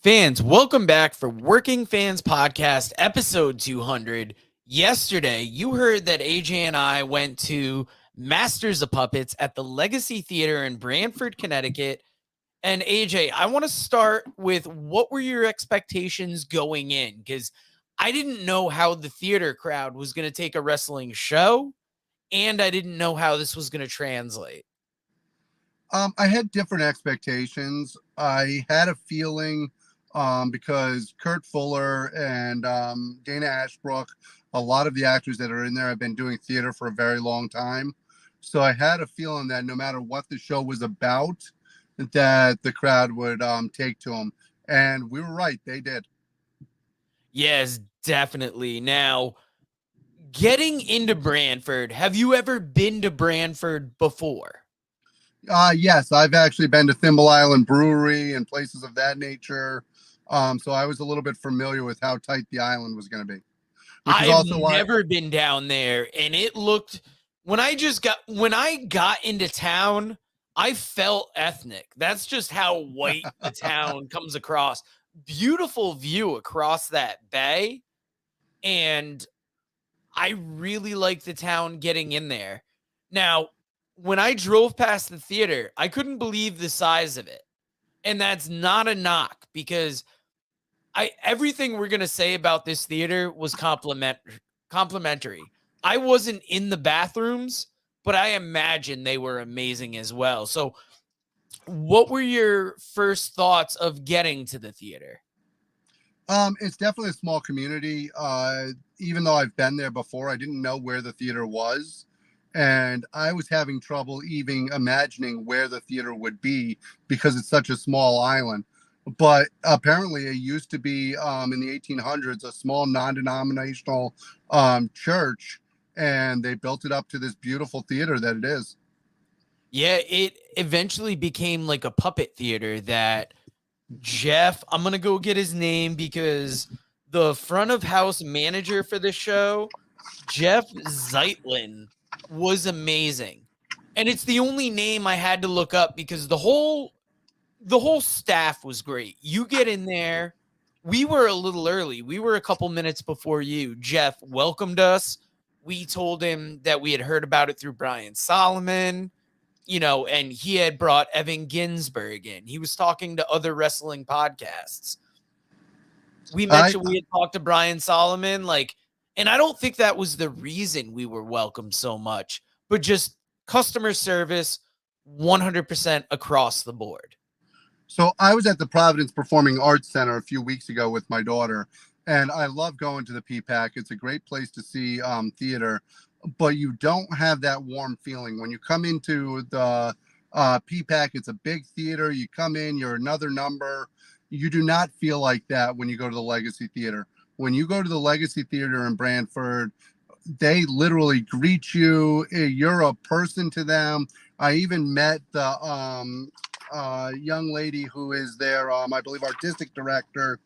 Fans, welcome back for Working Fans Podcast, episode 200. Yesterday, you heard that AJ and I went to Masters of Puppets at the Legacy Theater in Branford, Connecticut. And AJ, I want to start with what were your expectations going in? Because I didn't know how the theater crowd was going to take a wrestling show, and I didn't know how this was going to translate. I had different expectations. I had a feeling because Kurt Fuller and Dana Ashbrook, a lot of the actors that are in there have been doing theater for a very long time. So I had a feeling that no matter what the show was about, that the crowd would take to them. And we were right. They did. Yes, definitely. Now, getting into Branford, have you ever been to Branford before? Yes, I've actually been to Thimble Island Brewery and places of that nature. So I was a little bit familiar with how tight the island was going to be, which is I've also why. never been down there, and it looked when I got into town, I felt ethnic. That's just how white the town comes across. Beautiful view across that bay, and I really like the town getting in there. Now, when I drove past the theater, I couldn't believe the size of it. And that's not a knock because everything we're going to say about this theater was complimentary. I wasn't in the bathrooms, but I imagine they were amazing as well. So, what were your first thoughts of getting to the theater? It's definitely a small community. Even though I've been there before, I didn't know where the theater was. And I was having trouble even imagining where the theater would be because it's such a small island. But apparently, it used to be in the 1800s a small non denominational church, and they built it up to this beautiful theater that it is. Yeah, it eventually became like a puppet theater that Jeff, I'm going to go get his name because the front of house manager for the show, Jeff Zeitlin, was amazing. And it's the only name I had to look up because the whole staff was great. You get in there, we were a little early. We were a couple minutes before you. Jeff welcomed us. We told him that we had heard about it through Brian Solomon, and he had brought Evan Ginsberg in. He was talking to other wrestling podcasts. We I mentioned we had talked to Brian Solomon, and I don't think that was the reason we were welcomed so much, but just customer service 100% across the board. So I was at the Providence Performing Arts Center a few weeks ago with my daughter, and I love going to the PPAC. It's a great place to see theater, but you don't have that warm feeling when you come into the PPAC. It's a big theater. You come in, you're another number. You do not feel like that when you go to the Legacy Theater. When you go to the Legacy Theater in Branford, they literally greet you. You're a person to them. I even met the young lady who is their, I believe, artistic director,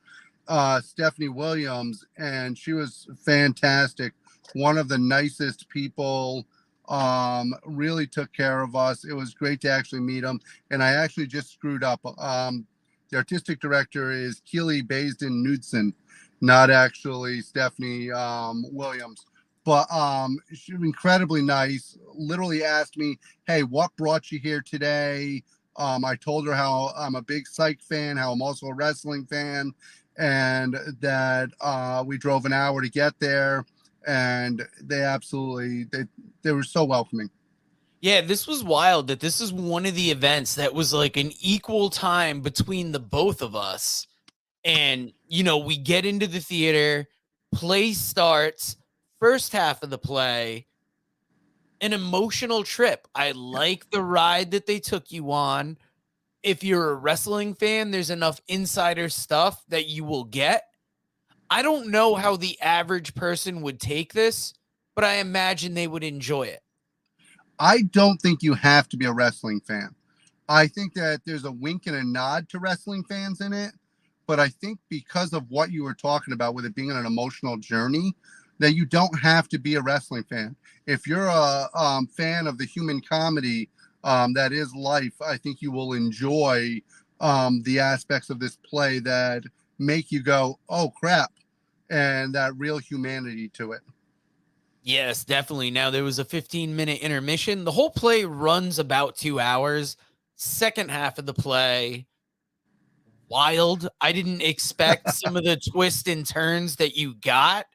Stephanie Williams, and she was fantastic. One of the nicest people. Really took care of us. It was great to actually meet him. And I actually just screwed up. The artistic director is Keely Baisden Knudsen, not actually Stephanie Williams. But she was incredibly nice. Literally asked me, "Hey, what brought you here today?" I told her how I'm a big Psych fan, how I'm also a wrestling fan, and that we drove an hour to get there. And they were so welcoming. Yeah, this was wild that this is one of the events that was like an equal time between the both of us. And, we get into the theater, play starts, first half of the play, an emotional trip. I like the ride that they took you on. If you're a wrestling fan, there's enough insider stuff that you will get. I don't know how the average person would take this, but I imagine they would enjoy it. I don't think you have to be a wrestling fan. I think that there's a wink and a nod to wrestling fans in it. But I think because of what you were talking about with it being an emotional journey, that you don't have to be a wrestling fan. If you're a fan of the human comedy that is life, I think you will enjoy the aspects of this play that make you go, oh crap, and that real humanity to it. Yes, definitely. Now there was a 15-minute intermission. The whole play runs about 2 hours. Second half of the play, wild. I didn't expect some of the twists and turns that you got.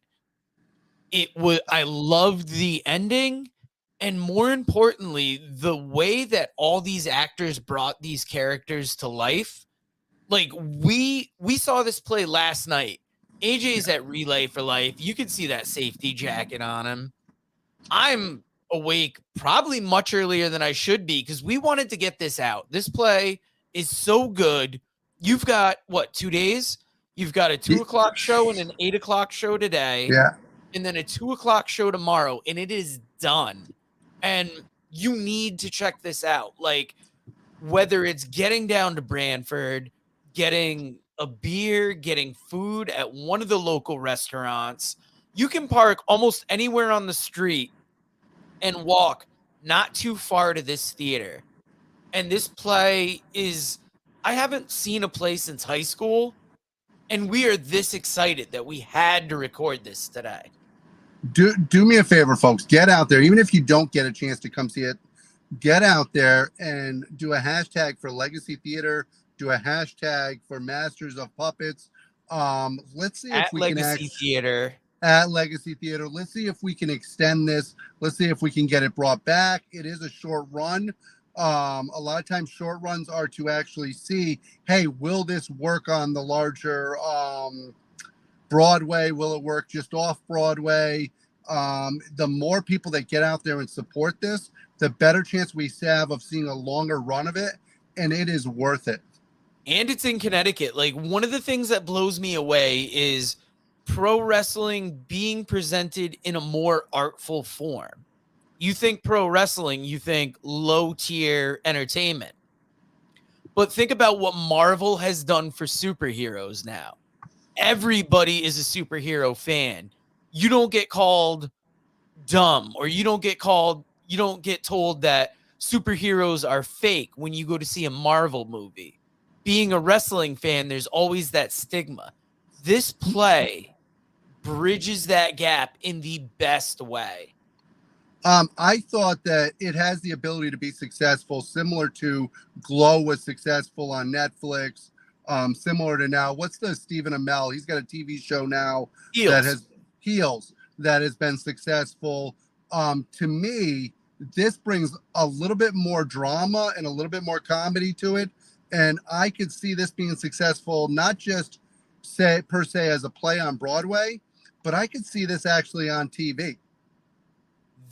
I loved the ending, and more importantly, the way that all these actors brought these characters to life. Like we saw this play last night. AJ's at Relay for Life. You can see that safety jacket on him. I'm awake probably much earlier than I should be because we wanted to get this out. This play is so good. You've got what, 2 days? You've got a 2 o'clock show and an 8 o'clock show today, Yeah. and then a 2 o'clock show tomorrow, and it is done. And you need to check this out. Like, whether it's getting down to Branford, getting a beer, getting food at one of the local restaurants, you can park almost anywhere on the street and walk not too far to this theater. And this play is, I haven't seen a play since high school, and we are this excited that we had to record this today. Do me a favor, folks. Get out there. Even if you don't get a chance to come see it, get out there and do a hashtag for Legacy Theater. Do a hashtag for Masters of Puppets. Let's see if we Legacy can Theater. At Legacy Theater. Let's see if we can extend this. Let's see if we can get it brought back. It is a short run. A lot of times short runs are to actually see, hey, will this work on the larger Broadway? Will it work just off Broadway? The more people that get out there and support this, the better chance we have of seeing a longer run of it, and it is worth it. And it's in Connecticut. Like, one of the things that blows me away is pro wrestling being presented in a more artful form. You think pro wrestling, you think low tier entertainment. But think about what Marvel has done for superheroes now. Everybody is a superhero fan. You don't get called dumb, or you don't get told that superheroes are fake when you go to see a Marvel movie. Being a wrestling fan, there's always that stigma. This play bridges that gap in the best way. I thought that it has the ability to be successful, similar to Glow was successful on Netflix. Similar to now, what's the Stephen Amell? He's got a TV show now that has Heels that has been successful. To me, this brings a little bit more drama and a little bit more comedy to it, and I could see this being successful, not just per se as a play on Broadway, but I could see this actually on TV.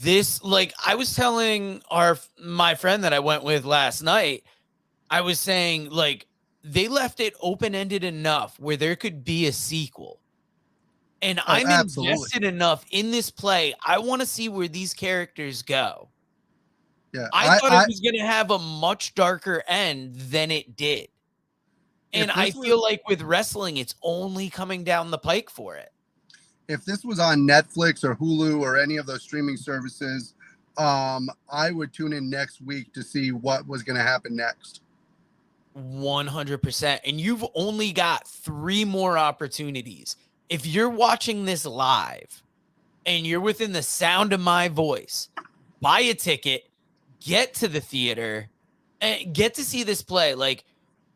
This, like, I was telling my friend that I went with last night, I was saying, like, they left it open-ended enough where there could be a sequel. And I'm invested enough in this play. I want to see where these characters go. Yeah, I thought it was going to have a much darker end than it did. And I feel like with wrestling, it's only coming down the pike for it. If this was on Netflix or Hulu or any of those streaming services, I would tune in next week to see what was going to happen next. 100%. And you've only got 3 more opportunities. If you're watching this live and you're within the sound of my voice, buy a ticket, get to the theater, and get to see this play. Like,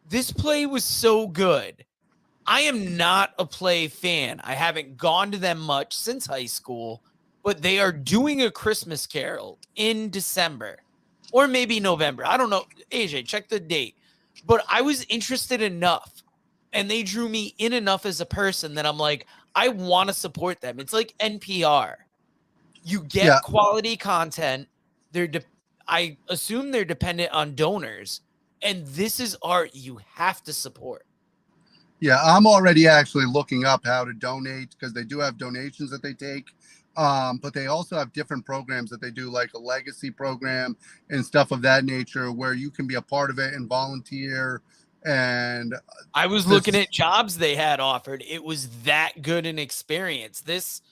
this play was so good. I am not a play fan. I haven't gone to them much since high school, but they are doing a Christmas Carol in December or maybe November. I don't know. AJ, check the date. But I was interested enough, and they drew me in enough as a person that I'm like, I want to support them. It's like NPR. You get quality content. I assume they're dependent on donors, and this is art you have to support. Yeah, I'm already actually looking up how to donate because they do have donations that they take. But they also have different programs that they do, like a legacy program and stuff of that nature, where you can be a part of it and volunteer. And I was looking at jobs they had offered. It was that good an experience. This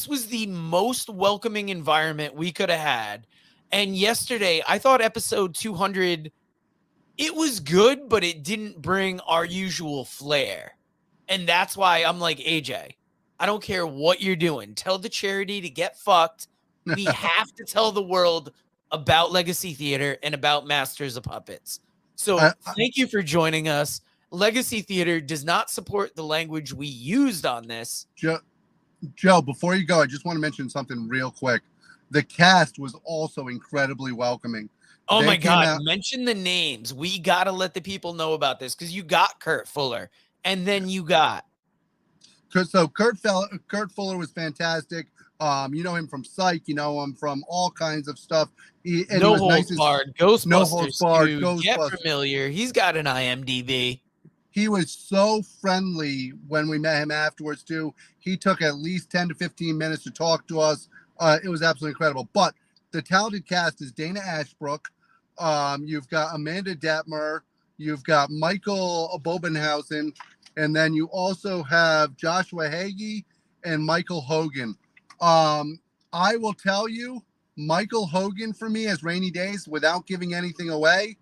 was the most welcoming environment we could have had. And yesterday, I thought episode 200 It was good, but it didn't bring our usual flair. And that's why I'm like, AJ, I don't care what you're doing. Tell the charity to get fucked. We have to tell the world about Legacy Theater and about Masters of Puppets. I, So thank you for joining us. Legacy Theater does not support the language we used on this. Joe, before you go, I just want to mention something real quick. The cast was also incredibly welcoming. Oh They my came God, out. mention the names. We got to let the people know about this because you got Kurt Fuller and then you got. So Kurt Fuller was fantastic. You know him from Psych. You know him from all kinds of stuff. And he No was Holds nice as Barred, No Holds Ghostbusters Barred, 2, Get Ghostbusters. Familiar. He's got an IMDb. He was so friendly when we met him afterwards too. He took at least 10 to 15 minutes to talk to us. It was absolutely incredible. But the talented cast is Dana Ashbrook. You've got Amanda Detmer. You've got Michael Bobenhausen. And then you also have Joshua Hagee and Michael Hogan. I will tell you, Michael Hogan for me as Rainy Days, without giving anything away,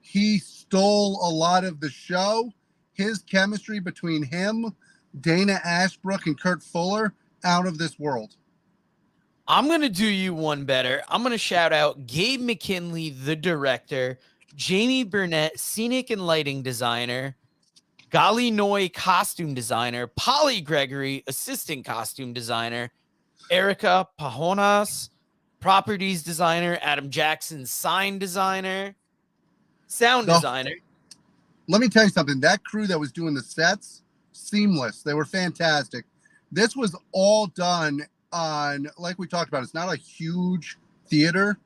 he stole a lot of the show. His chemistry between him, Dana Ashbrook, and Kurt Fuller, out of this world. I'm going to do you one better. I'm going to shout out Gabe McKinley, the director, Jamie Burnett, scenic and lighting designer, Gali Noy, costume designer, Polly Gregory, assistant costume designer, Erica Pajonas, properties designer, Adam Jackson, sign designer, sound The designer. Let me tell you something. That crew that was doing the sets, seamless. They were fantastic. This was all done on, like we talked about, it's not a huge theater,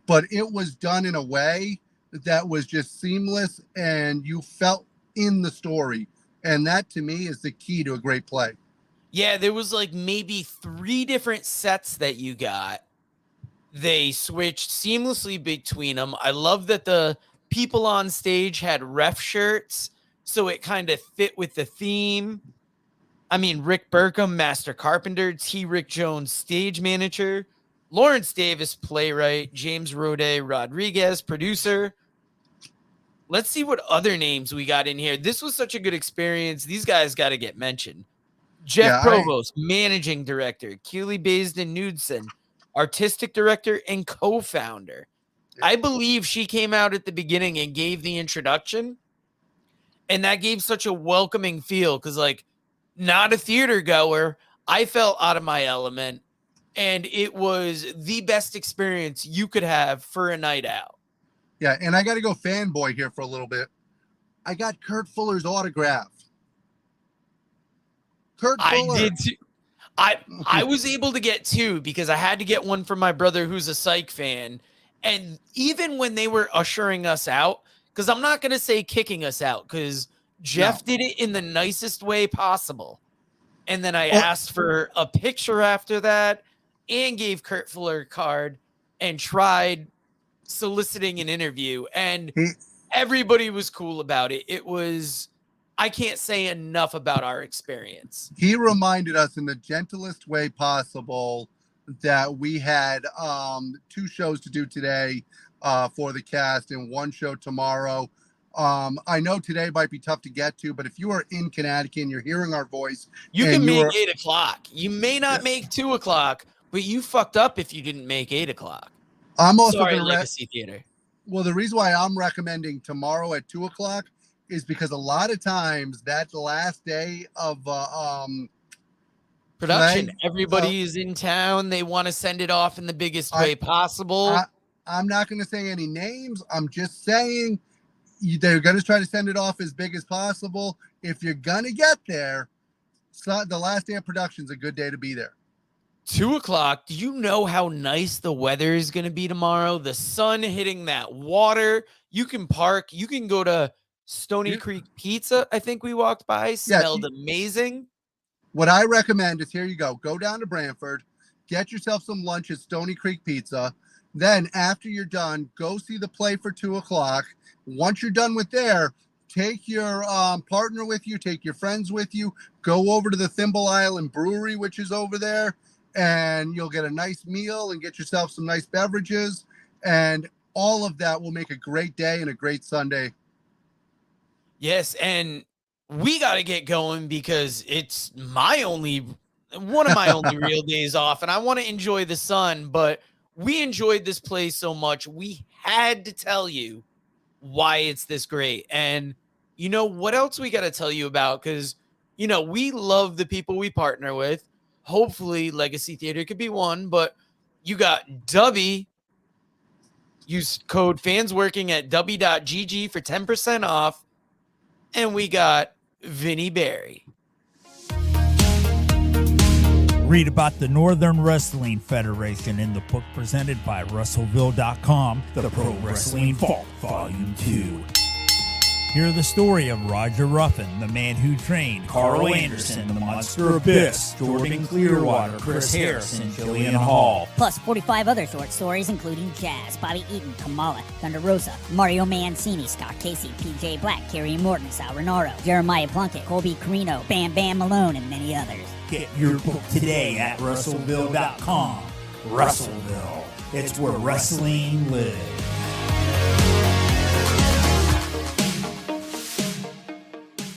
but it was done in a way that was just seamless and you felt in the story. And that to me is the key to a great play. Yeah, there was like maybe 3 different sets that you got. They switched seamlessly between them. I love that the people on stage had ref shirts, so it kind of fit with the theme. I mean, Rick Burkham, master carpenter, T. Rick Jones, stage manager, Lawrence Davis, playwright, James Rode Rodriguez, producer. Let's see what other names we got in here. This was such a good experience. These guys got to get mentioned. Jeff Provost, managing director, Keely Baisden Knudsen, artistic director and co-founder. I believe she came out at the beginning and gave the introduction, and that gave such a welcoming feel because, like, not a theater goer, I felt out of my element, and it was the best experience you could have for a night out. Yeah, and I got to go fanboy here for a little bit. I got Kurt Fuller's autograph. Kurt Fuller. I did too. I was able to get 2 because I had to get one for my brother who's a Psych fan. And even when they were ushering us out, because I'm not going to say kicking us out, because Jeff did it in the nicest way possible. And then I asked for a picture after that and gave Kurt Fuller a card and tried soliciting an interview. And everybody was cool about it. It was, I can't say enough about our experience. He reminded us in the gentlest way possible that we had 2 shows to do today for the cast and 1 show tomorrow. I know today might be tough to get to, but if you are in Connecticut and you're hearing our voice, you can make 8 o'clock. You may not make 2 o'clock, but you fucked up if you didn't make 8 o'clock. I'm also Sorry, going to Legacy Theater. Well, the reason why I'm recommending tomorrow at 2 o'clock is because a lot of times that's the last day of production. play. Everybody is in town. They want to send it off in the biggest way possible. I'm not going to say any names. I'm just saying they're going to try to send it off as big as possible. If you're going to get there, the last day of production is a good day to be there. 2 o'clock. Do you know how nice the weather is going to be tomorrow? The sun hitting that water. You can park. You can go to Stony Creek Pizza. I think we walked by. Smelled amazing. What I recommend is, here you go. Go down to Branford. Get yourself some lunch at Stony Creek Pizza. Then after you're done, go see the play for 2 o'clock. Once you're done with there, take your partner with you. Take your friends with you. Go over to the Thimble Island Brewery, which is over there. And you'll get a nice meal and get yourself some nice beverages. And all of that will make a great day and a great Sunday. Yes, and we got to get going because it's one of my only real days off, and I want to enjoy the sun, but we enjoyed this place so much. We had to tell you why it's this great. And you know what else we got to tell you about? Because, we love the people we partner with. Hopefully, Legacy Theater could be one, but you got Dubby. Use code fansworking at dubby.gg for 10% off. And we got Vinny Berry. Read about the Northern Wrestling Federation in the book presented by Russellville.com, The Pro Wrestling Vault, Volume 2. Hear the story of Roger Ruffin, the man who trained Carl Anderson, the Monster Abyss, Jordan Clearwater, Chris Harris, and Jillian Hall. Plus 45 other short stories including Jazz, Bobby Eaton, Kamala, Thunder Rosa, Mario Mancini, Scott Casey, PJ Black, Kerry Morton, Sal Renaro, Jeremiah Plunkett, Colby Carino, Bam Bam Malone, and many others. Get your book today at Russellville.com. Russellville. It's where wrestling lives.